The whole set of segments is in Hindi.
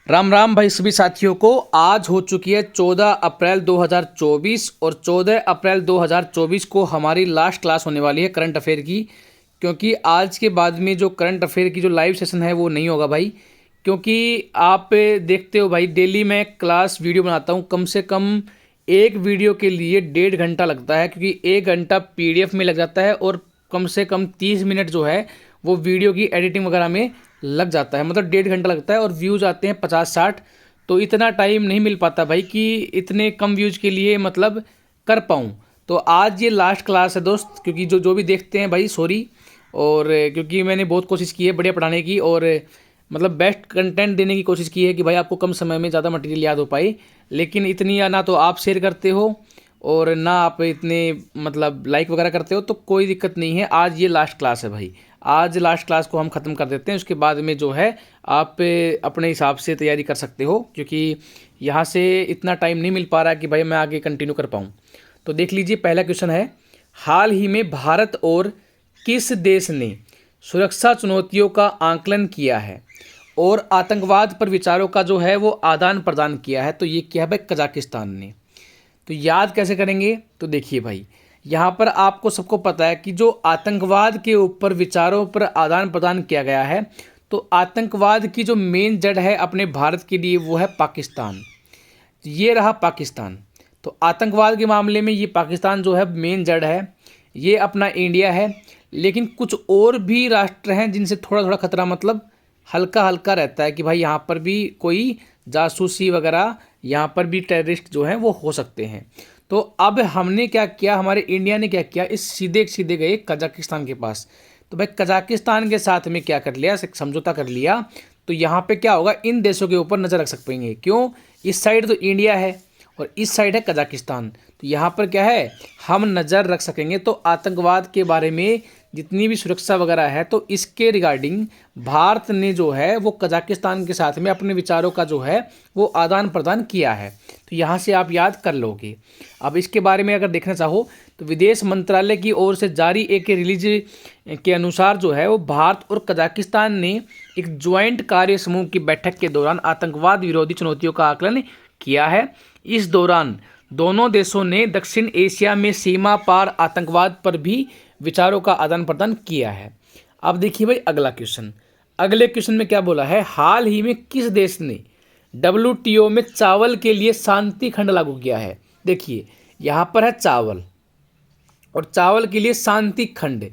राम राम भाई सभी साथियों को। आज हो चुकी है 14 अप्रैल 2024 और 14 अप्रैल 2024 को हमारी लास्ट क्लास होने वाली है करंट अफेयर की। क्योंकि आज के बाद में जो करंट अफेयर की जो लाइव सेशन है वो नहीं होगा भाई। क्योंकि आप देखते हो भाई, डेली मैं क्लास वीडियो बनाता हूँ, कम से कम एक वीडियो के लिए 1.5 घंटा लगता है। क्योंकि 1 घंटा PDF में लग जाता है और कम से कम 30 मिनट जो है वो वीडियो की एडिटिंग वगैरह में लग जाता है। मतलब 1.5 घंटा लगता है और व्यूज़ आते हैं 50-60। तो इतना टाइम नहीं मिल पाता भाई कि इतने कम व्यूज़ के लिए मतलब कर पाऊँ। तो आज ये लास्ट क्लास है दोस्त। क्योंकि जो जो भी देखते हैं भाई सॉरी। और क्योंकि मैंने बहुत कोशिश की है बढ़िया पढ़ाने की और मतलब बेस्ट कंटेंट देने की कोशिश की है कि भाई आपको कम समय में ज़्यादा मटेरियल याद हो पाए। लेकिन इतनी ना तो आप शेयर करते हो और ना आप इतने मतलब लाइक वगैरह करते हो, तो कोई दिक्कत नहीं है। आज ये लास्ट क्लास है भाई। आज लास्ट क्लास को हम ख़त्म कर देते हैं। उसके बाद में जो है आप अपने हिसाब से तैयारी कर सकते हो। क्योंकि यहाँ से इतना टाइम नहीं मिल पा रहा है कि भाई मैं आगे कंटिन्यू कर पाऊँ। तो देख लीजिए, पहला क्वेश्चन है, हाल ही में भारत और किस देश ने सुरक्षा चुनौतियों का आंकलन किया है और आतंकवाद पर विचारों का जो है वो आदान प्रदान किया है? तो ये क्या है भाई? कजाकिस्तान ने। तो याद कैसे करेंगे? तो देखिए भाई, यहाँ पर आपको सबको पता है कि जो आतंकवाद के ऊपर विचारों पर आदान प्रदान किया गया है, तो आतंकवाद की जो मेन जड़ है अपने भारत के लिए वो है पाकिस्तान। ये रहा पाकिस्तान। तो आतंकवाद के मामले में ये पाकिस्तान जो है मेन जड़ है, ये अपना इंडिया है। लेकिन कुछ और भी राष्ट्र हैं जिनसे थोड़ा थोड़ा खतरा मतलब हल्का हल्का रहता है कि भाई यहाँ पर भी कोई जासूसी वगैरह, यहाँ पर भी टेररिस्ट जो हैं वो हो सकते हैं। तो अब हमने क्या किया, हमारे इंडिया ने क्या किया, इस सीधे सीधे गए कजाकिस्तान के पास। तो भाई कजाकिस्तान के साथ में क्या कर लिया, समझौता कर लिया। तो यहाँ पे क्या होगा, इन देशों के ऊपर नज़र रख सकेंगे। क्यों? इस साइड तो इंडिया है और इस साइड है कजाकिस्तान। तो यहाँ पर क्या है, हम नज़र रख सकेंगे। तो आतंकवाद के बारे में जितनी भी सुरक्षा वगैरह है, तो इसके रिगार्डिंग भारत ने जो है वो कजाकिस्तान के साथ में अपने विचारों का जो है वो आदान प्रदान किया है। तो यहाँ से आप याद कर लोगे। अब इसके बारे में अगर देखना चाहो तो विदेश मंत्रालय की ओर से जारी एक रिलीज के अनुसार जो है वो भारत और कजाकिस्तान ने एक ज्वाइंट कार्य समूह की बैठक के दौरान आतंकवाद विरोधी चुनौतियों का आकलन किया है। इस दौरान दोनों देशों ने दक्षिण एशिया में सीमा पार आतंकवाद पर भी विचारों का आदान प्रदान किया है। अब देखिए भाई अगला क्वेश्चन। अगले क्वेश्चन में क्या बोला है, हाल ही में किस देश ने WTO में चावल के लिए शांति खंड लागू किया है? देखिए यहाँ पर है चावल और चावल के लिए शांति खंड।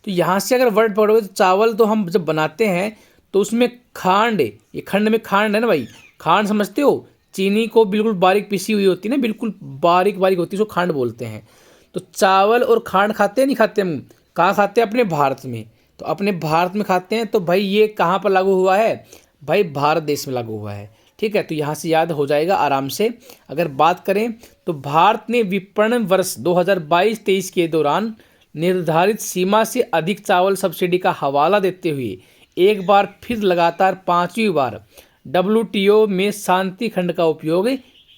तो यहाँ से अगर वर्ड पढ़ोगे तो चावल तो हम जब बनाते हैं तो उसमें खांड, ये खंड में खांड है ना भाई, खांड समझते हो? चीनी को बिल्कुल बारीक पिसी हुई होती है ना, बिल्कुल बारीक बारीक होती है, उसको खांड बोलते हैं। तो चावल और खांड खाते हैं नहीं खाते? हम कहाँ खाते हैं? अपने भारत में। तो अपने भारत में खाते हैं। तो भाई ये कहाँ पर लागू हुआ है? भाई भारत देश में लागू हुआ है। ठीक है, तो यहाँ से याद हो जाएगा आराम से। अगर बात करें तो भारत ने विपणन वर्ष 2022-23 के दौरान निर्धारित सीमा से अधिक चावल सब्सिडी का हवाला देते हुए एक बार फिर लगातार 5वीं बार WTO में शांति खंड का उपयोग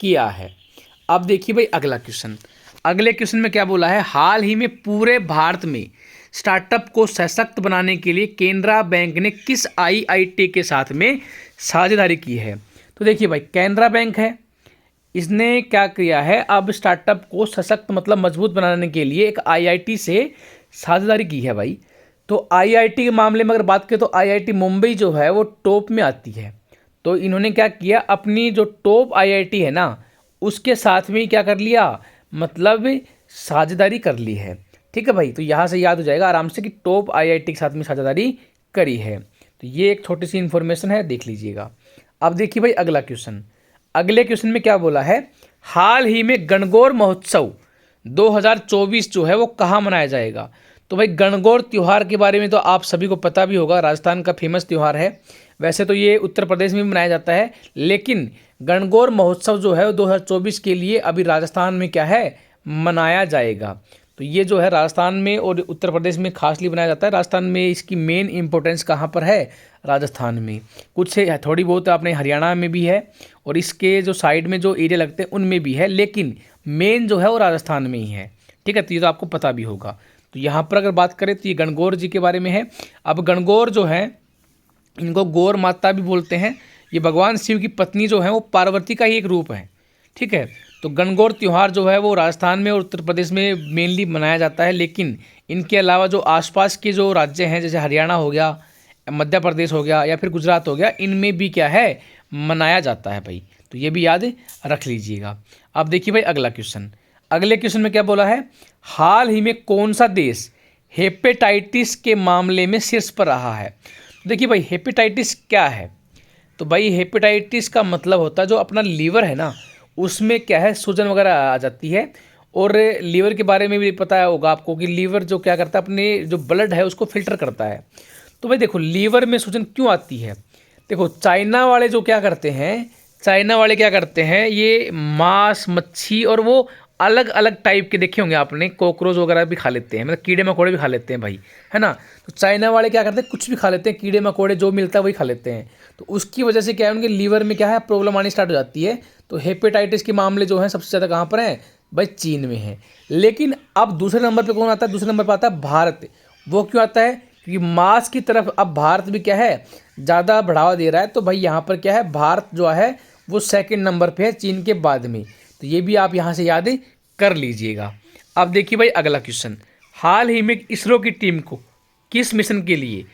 किया है। अब देखिए भाई अगला क्वेश्चन। अगले क्वेश्चन में क्या बोला है, हाल ही में पूरे भारत में स्टार्टअप को सशक्त बनाने के लिए केनरा बैंक ने किस IIT के साथ में साझेदारी की है? तो देखिए भाई केनरा बैंक है, इसने क्या किया है, अब स्टार्टअप को सशक्त मतलब मजबूत बनाने के लिए एक IIT से साझेदारी की है भाई। तो IIT के मामले में अगर बात करें तो IIT मुंबई जो है वो टॉप में आती है। तो इन्होंने क्या किया, अपनी जो टॉप IIT है ना उसके साथ में क्या कर लिया, मतलब साझेदारी कर ली है। ठीक है भाई, तो यहाँ से याद हो जाएगा आराम से कि टॉप IIT के साथ में साझेदारी करी है। तो ये एक छोटी सी इन्फॉर्मेशन है, देख लीजिएगा। अब देखिए भाई अगला क्वेश्चन। अगले क्वेश्चन में क्या बोला है, हाल ही में गणगौर महोत्सव 2024 जो है वो कहाँ मनाया जाएगा? तो भाई गणगौर त्यौहार के बारे में तो आप सभी को पता भी होगा, राजस्थान का फेमस त्यौहार है। वैसे तो ये उत्तर प्रदेश में भी मनाया जाता है, लेकिन गणगौर महोत्सव जो है 2024 के लिए अभी राजस्थान में क्या है, मनाया जाएगा। तो ये जो है राजस्थान में और उत्तर प्रदेश में खासली बनाया जाता है। राजस्थान में इसकी मेन इंपॉर्टेंस कहाँ पर है? राजस्थान में। कुछ थोड़ी बहुत अपने हरियाणा में भी है और इसके जो साइड में जो एरिया लगते हैं उनमें भी है, लेकिन मेन जो है वो राजस्थान में ही है। ठीक है, तो ये तो आपको पता भी होगा। तो यहाँ पर अगर बात करें तो ये गणगौर जी के बारे में है। अब गणगौर जो है इनको गौर माता भी बोलते हैं ये भगवान शिव की पत्नी जो है वो पार्वती का ही एक रूप है, ठीक है। तो गणगौर त्यौहार जो है वो राजस्थान में और उत्तर प्रदेश में मेनली मनाया जाता है, लेकिन इनके अलावा जो आसपास के जो राज्य हैं जैसे हरियाणा हो गया, मध्य प्रदेश हो गया या फिर गुजरात हो गया, इनमें भी क्या है मनाया जाता है भाई। तो ये भी याद रख लीजिएगा। अब देखिए भाई अगला क्वेश्चन, अगले क्वेश्चन में क्या बोला है, हाल ही में कौन सा देश हेपेटाइटिस के मामले में शीर्ष पर रहा है। तो देखिए भाई हेपेटाइटिस क्या है, तो भाई हेपेटाइटिस का मतलब होता है जो अपना लीवर है ना उसमें क्या है सूजन वगैरह आ जाती है। और लीवर के बारे में भी पता होगा आपको कि लीवर जो क्या करता है अपने जो ब्लड है उसको फिल्टर करता है। तो भाई देखो लीवर में सूजन क्यों आती है, देखो चाइना वाले जो क्या करते हैं, चाइना वाले क्या करते हैं ये मांस मच्छी और वो अलग अलग टाइप के देखे होंगे आपने, कॉकरोच वगैरह भी खा लेते हैं, मतलब कीड़े मकोड़े भी खा लेते हैं भाई, है ना। तो चाइना वाले क्या करते हैं कुछ भी खा लेते हैं, कीड़े मकोड़े जो मिलता है वही खा लेते हैं। तो उसकी वजह से क्या है उनके लीवर में क्या है प्रॉब्लम आनी स्टार्ट हो जाती है। तो हेपेटाइटिस के मामले जो हैं सबसे ज़्यादा कहाँ पर हैं भाई, चीन में है। लेकिन अब दूसरे नंबर पे कौन आता है, दूसरे नंबर पर आता है भारत। वो क्यों आता है, क्योंकि मांस की तरफ अब भारत भी क्या है ज़्यादा बढ़ावा दे रहा है। तो भाई यहाँ पर क्या है भारत जो है वो सेकंड नंबर पे है चीन के बाद में। तो ये भी आप यहाँ से याद कर लीजिएगा। अब देखिए भाई अगला क्वेश्चन, हाल ही में इसरो की टीम को किस मिशन के लिए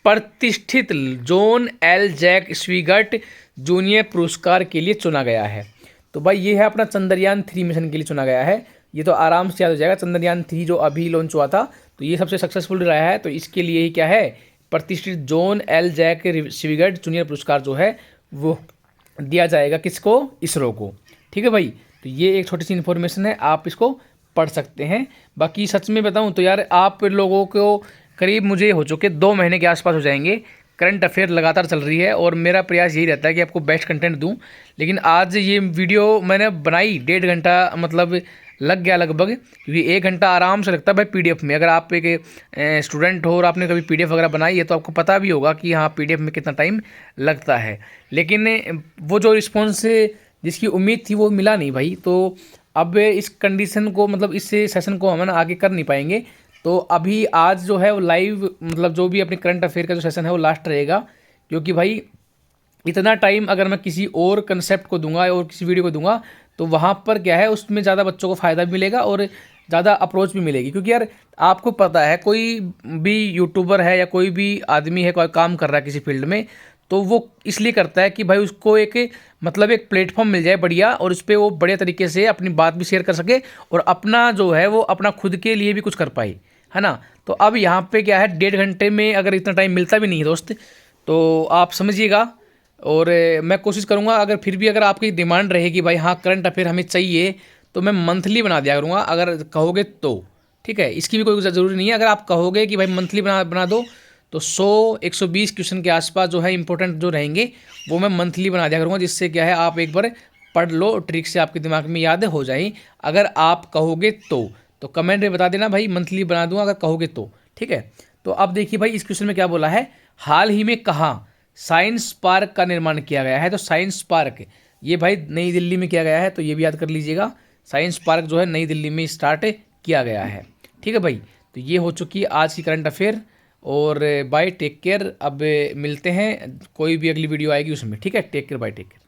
प्रतिष्ठित जॉन एल जैक स्वीगर्ट जूनियर पुरस्कार के लिए चुना गया है। तो भाई ये है अपना चंद्रयान 3 मिशन के लिए चुना गया है। ये तो आराम से याद हो जाएगा, चंद्रयान 3 जो अभी लॉन्च हुआ था तो ये सबसे सक्सेसफुल रहा है। तो इसके लिए ही क्या है प्रतिष्ठित जॉन एल जैक स्वीगर्ट जूनियर पुरस्कार जो है वो दिया जाएगा किसको, इसरो को, ठीक है भाई। तो ये एक छोटी सी इन्फॉर्मेशन है, आप इसको पढ़ सकते हैं। बाकी सच में बताऊं तो यार आप लोगों को करीब मुझे हो चुके 2 महीने के आसपास हो जाएंगे, करंट अफेयर लगातार चल रही है और मेरा प्रयास यही रहता है कि आपको बेस्ट कंटेंट दूं। लेकिन आज ये वीडियो मैंने बनाई 1.5 घंटा मतलब लग गया लगभग, क्योंकि 1 घंटा आराम से लगता है भाई पीडीएफ में। अगर आप एक स्टूडेंट हो और आपने कभी पीडीएफ वगैरह बनाई है तो आपको पता भी होगा कि हाँ पीडीएफ में कितना टाइम लगता है। लेकिन वो जो रिस्पॉन्स जिसकी उम्मीद थी वो मिला नहीं भाई। तो अब इस कंडीशन को मतलब इस सेशन को हम आगे कर नहीं पाएंगे। तो अभी आज जो है वो लाइव मतलब जो भी अपने करंट अफेयर का जो सेशन है वो लास्ट रहेगा, क्योंकि भाई इतना टाइम अगर मैं किसी और कंसेप्ट को दूंगा और किसी वीडियो को दूंगा तो वहाँ पर क्या है उसमें ज़्यादा बच्चों को फ़ायदा भी मिलेगा और ज़्यादा अप्रोच भी मिलेगी। क्योंकि यार आपको पता है कोई भी यूट्यूबर है या कोई भी आदमी है कोई काम कर रहा है किसी फील्ड में, तो वो इसलिए करता है कि भाई उसको एक मतलब एक प्लेटफॉर्म मिल जाए बढ़िया और उस पर वो बढ़िया तरीके से अपनी बात भी शेयर कर सके और अपना जो है वो अपना खुद के लिए भी कुछ कर पाए, है ना। तो अब यहाँ पे क्या है 1.5 घंटे में अगर इतना टाइम मिलता भी नहीं है दोस्त तो आप समझिएगा। और मैं कोशिश करूँगा अगर फिर भी अगर आपकी डिमांड रहेगी भाई हाँ करंट अफेयर हमें चाहिए तो मैं मंथली बना दिया करूँगा अगर कहोगे तो, ठीक है। इसकी भी कोई ज़रूरी नहीं है, अगर आप कहोगे कि भाई मंथली बना दो तो 100-120 क्वेश्चन के आसपास जो है इंपॉर्टेंट जो रहेंगे वो मैं मंथली बना दिया करूँगा, जिससे क्या है आप एक बार पढ़ लो ट्रिक से आपके दिमाग में याद हो जाए। अगर आप कहोगे तो कमेंट में बता देना भाई मंथली बना दूंगा अगर कहोगे तो, ठीक है। तो अब देखिए भाई इस क्वेश्चन में क्या बोला है, हाल ही में कहाँ साइंस पार्क का निर्माण किया गया है। तो साइंस पार्क ये भाई नई दिल्ली में किया गया है, तो ये भी याद कर लीजिएगा। साइंस पार्क जो है नई दिल्ली में स्टार्ट किया गया है, ठीक है भाई। तो ये हो चुकी है आज की करंट अफेयर और बाय टेक केयर। अब मिलते हैं कोई भी अगली वीडियो आएगी उसमें, ठीक है। Take care, bye take care.